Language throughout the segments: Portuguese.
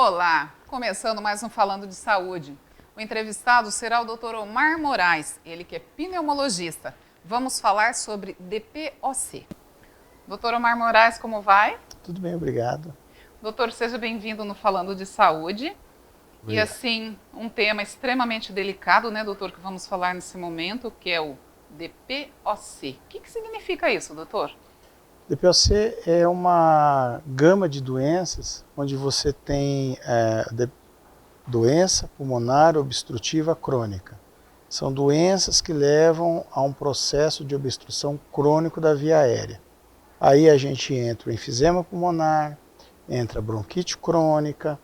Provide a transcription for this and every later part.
Olá, começando mais um Falando de Saúde. O entrevistado será o Dr. Omar Moraes, ele que é pneumologista. Vamos falar sobre DPOC. Dr. Omar Moraes, como vai? Tudo bem, obrigado. Doutor, seja bem-vindo no Falando de Saúde. Obrigado. E assim, um tema extremamente delicado, né, doutor, que vamos falar nesse momento, que é o DPOC. O que significa isso, doutor? DPOC é uma gama de doenças onde você tem doença pulmonar obstrutiva crônica. São doenças que levam a um processo de obstrução crônico da via aérea. Aí a gente entra o enfisema pulmonar, entra a bronquite crônica,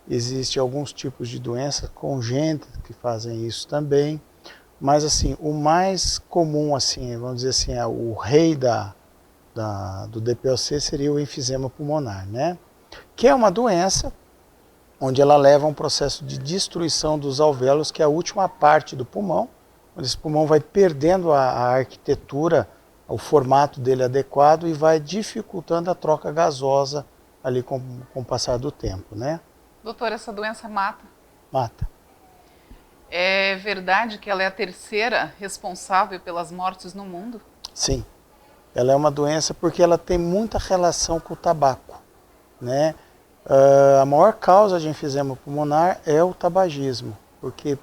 existem alguns tipos de doenças congênitas que fazem isso também, mas assim, o mais comum, assim, vamos dizer assim, o rei do DPOC seria o enfisema pulmonar, né? Que é uma doença onde ela leva a um processo de destruição dos alvéolos, que é a última parte do pulmão, onde esse pulmão vai perdendo a arquitetura, o formato dele adequado e vai dificultando a troca gasosa ali com o passar do tempo, né? Doutor, essa doença mata? Mata. É verdade que ela é a terceira responsável pelas mortes no mundo? Sim. Ela é uma doença porque ela tem muita relação com o tabaco, né? A maior causa de enfisema pulmonar é o tabagismo, porque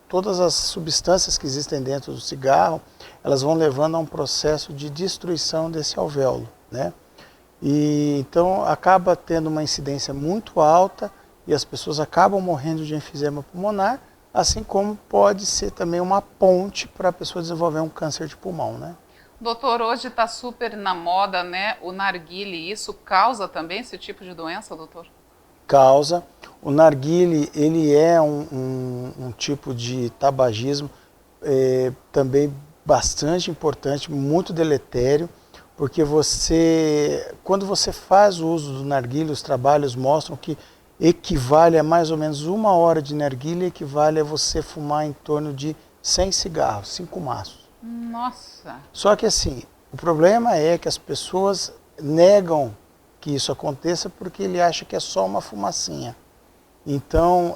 todas as substâncias que existem dentro do cigarro, elas vão levando a um processo de destruição desse alvéolo, né? E então acaba tendo uma incidência muito alta e as pessoas acabam morrendo de enfisema pulmonar, assim como pode ser também uma ponte para a pessoa desenvolver um câncer de pulmão, né? Doutor, hoje está super na moda, né, o narguile. Isso causa também esse tipo de doença, doutor? Causa. O narguile, ele é um tipo de tabagismo também bastante importante, muito deletério, porque quando você faz o uso do narguile, os trabalhos mostram que equivale a mais ou menos 1 hora de narguile, equivale a você fumar em torno de 100 cigarros, 5 maços. Nossa! Só que assim, o problema é que as pessoas negam que isso aconteça porque ele acha que é só uma fumacinha. Então,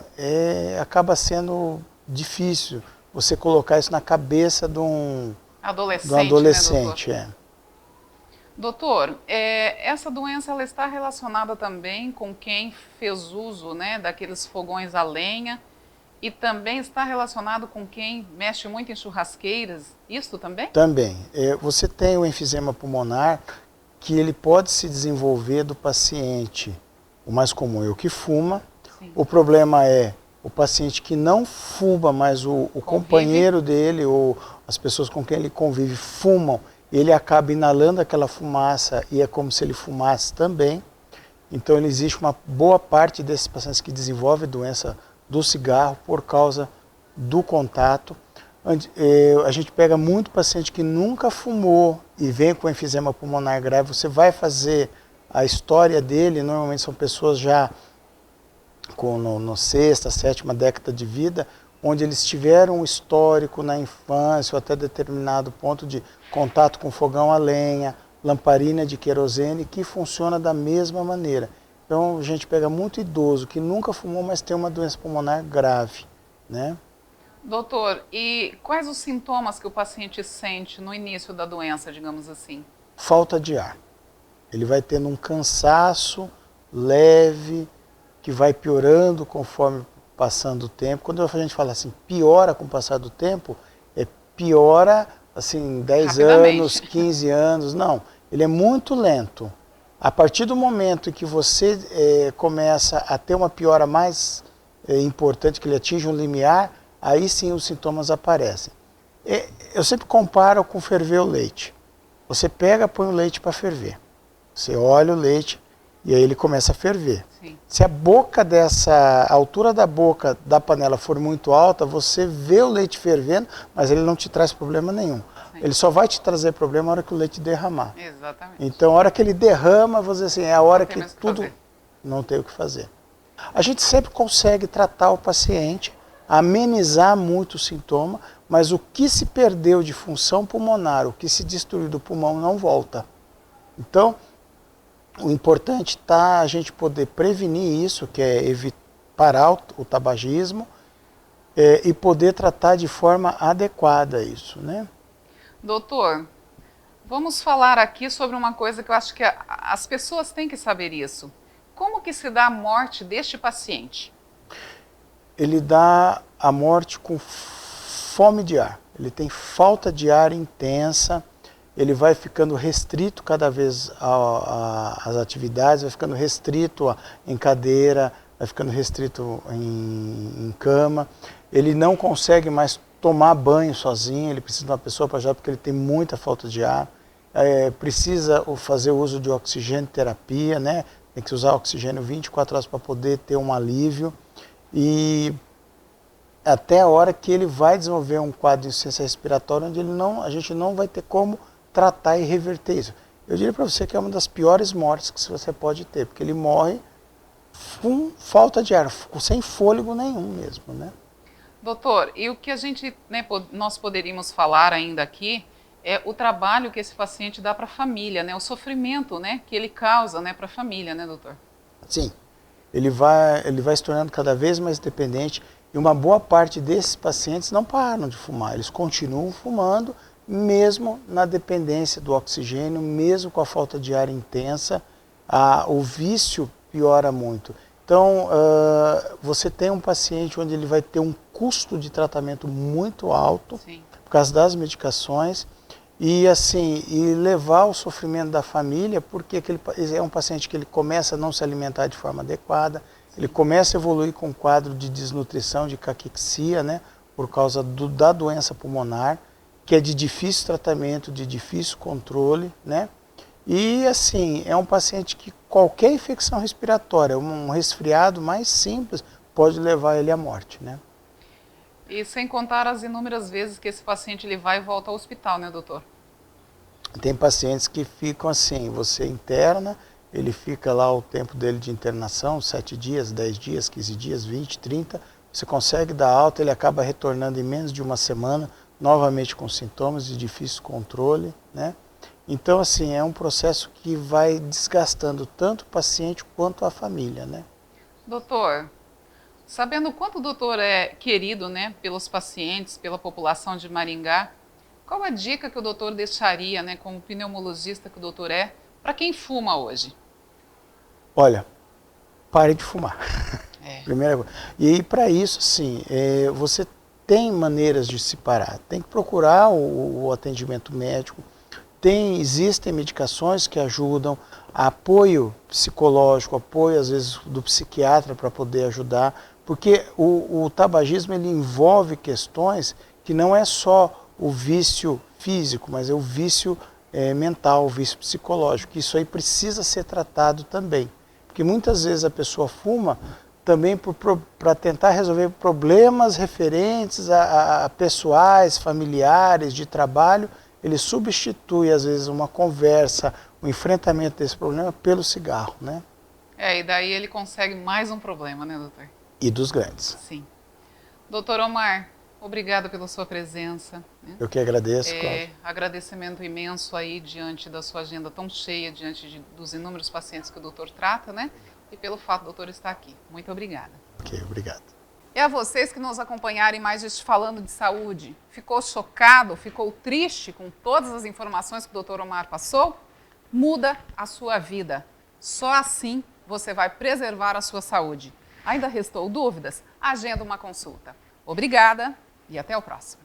acaba sendo difícil você colocar isso na cabeça de um adolescente. Né, doutor, essa doença ela está relacionada também com quem fez uso, né, daqueles fogões a lenha, e também está relacionado com quem mexe muito em churrasqueiras, isso também? Também. Você tem o enfisema pulmonar, que ele pode se desenvolver do paciente. O mais comum é o que fuma. Sim. O problema é o paciente que não fuma, mas o companheiro dele ou as pessoas com quem ele convive fumam, ele acaba inalando aquela fumaça e é como se ele fumasse também. Então existe uma boa parte desses pacientes que desenvolvem doença do cigarro por causa do contato. A gente pega muito paciente que nunca fumou e vem com enfisema pulmonar grave. Você vai fazer a história dele, normalmente são pessoas já no sexta, sétima década de vida, onde eles tiveram um histórico na infância ou até determinado ponto de contato com fogão a lenha, lamparina de querosene, que funciona da mesma maneira. Então a gente pega muito idoso que nunca fumou, mas tem uma doença pulmonar grave, né? Doutor, e quais os sintomas que o paciente sente no início da doença, digamos assim? Falta de ar. Ele vai tendo um cansaço leve, que vai piorando conforme passando o tempo. Quando a gente fala assim, piora com o passar do tempo, piora assim 10 anos, 15 anos, não. Ele é muito lento. A partir do momento em que você começa a ter uma piora mais importante, que ele atinge um limiar, aí sim os sintomas aparecem. Eu sempre comparo com ferver o leite. Você pega, põe o leite para ferver. Você olha o leite e aí ele começa a ferver. Sim. Se a altura da boca da panela for muito alta, você vê o leite fervendo, mas ele não te traz problema nenhum. Sim. Ele só vai te trazer problema na hora que o leite derramar. Exatamente. Então, a hora que ele derrama, você assim, é a hora que tudo não tem o que fazer. A gente sempre consegue tratar o paciente, amenizar muito o sintoma, mas o que se perdeu de função pulmonar, o que se destruiu do pulmão não volta. Então, o importante está a gente poder prevenir isso, que é parar o tabagismo e poder tratar de forma adequada isso, né? Doutor, vamos falar aqui sobre uma coisa que eu acho que as pessoas têm que saber isso. Como que se dá a morte deste paciente? Ele dá a morte com fome de ar. Ele tem falta de ar intensa, ele vai ficando restrito cada vez às atividades, vai ficando restrito em cadeira, vai ficando restrito em cama. Ele não consegue mais tomar banho sozinho, ele precisa de uma pessoa para ajudar porque ele tem muita falta de ar. Precisa fazer uso de oxigênio terapia, né? Tem que usar oxigênio 24 horas para poder ter um alívio. E até a hora que ele vai desenvolver um quadro de insuficiência respiratória onde a gente não vai ter como tratar e reverter isso. Eu diria para você que é uma das piores mortes que você pode ter, porque ele morre com falta de ar, sem fôlego nenhum mesmo, né? Doutor, e o que nós poderíamos falar ainda aqui é o trabalho que esse paciente dá para a família, né? O sofrimento, né, que ele causa, né, para a família, né, doutor? Sim, ele vai se tornando cada vez mais dependente e uma boa parte desses pacientes não param de fumar, eles continuam fumando mesmo na dependência do oxigênio, mesmo com a falta de ar intensa, o vício piora muito. Então, você tem um paciente onde ele vai ter um custo de tratamento muito alto, sim, por causa das medicações, e levar o sofrimento da família, porque é um paciente que ele começa a não se alimentar de forma adequada, ele começa a evoluir com um quadro de desnutrição, de caquexia, né, por causa da doença pulmonar, que é de difícil tratamento, de difícil controle, né? E é um paciente que qualquer infecção respiratória, um resfriado mais simples, pode levar ele à morte, né? E sem contar as inúmeras vezes que esse paciente ele vai e volta ao hospital, né, doutor? Tem pacientes que ficam assim, você interna, ele fica lá o tempo dele de internação, 7 dias, 10 dias, 15 dias, 20, 30, você consegue dar alta, ele acaba retornando em menos de uma semana, novamente com sintomas de difícil controle, né? Então, é um processo que vai desgastando tanto o paciente quanto a família, né? Doutor, sabendo o quanto o doutor é querido, né, pelos pacientes, pela população de Maringá, qual a dica que o doutor deixaria, né, como pneumologista que o doutor é, para quem fuma hoje? Olha, pare de fumar. Primeira coisa. E para isso, você tem maneiras de se parar. Tem que procurar o atendimento médico. Existem medicações que ajudam, apoio psicológico, apoio às vezes do psiquiatra para poder ajudar, porque o tabagismo ele envolve questões que não é só o vício físico, mas é o vício mental, o vício psicológico. Isso aí precisa ser tratado também, porque muitas vezes a pessoa fuma também para tentar resolver problemas referentes a pessoais, familiares, de trabalho. Ele substitui, às vezes, uma conversa, o enfrentamento desse problema pelo cigarro, né? E daí ele consegue mais um problema, né, doutor? E dos grandes. Sim. Doutor Omar, obrigada pela sua presença. Né? Eu que agradeço, Cláudia. Agradecimento imenso aí diante da sua agenda tão cheia, dos inúmeros pacientes que o doutor trata, né? E pelo fato do doutor estar aqui. Muito obrigada. Ok, obrigado. E a vocês que nos acompanharem mais este Falando de Saúde, ficou chocado, ficou triste com todas as informações que o Dr. Omar passou? Muda a sua vida. Só assim você vai preservar a sua saúde. Ainda restou dúvidas? Agenda uma consulta. Obrigada e até o próximo.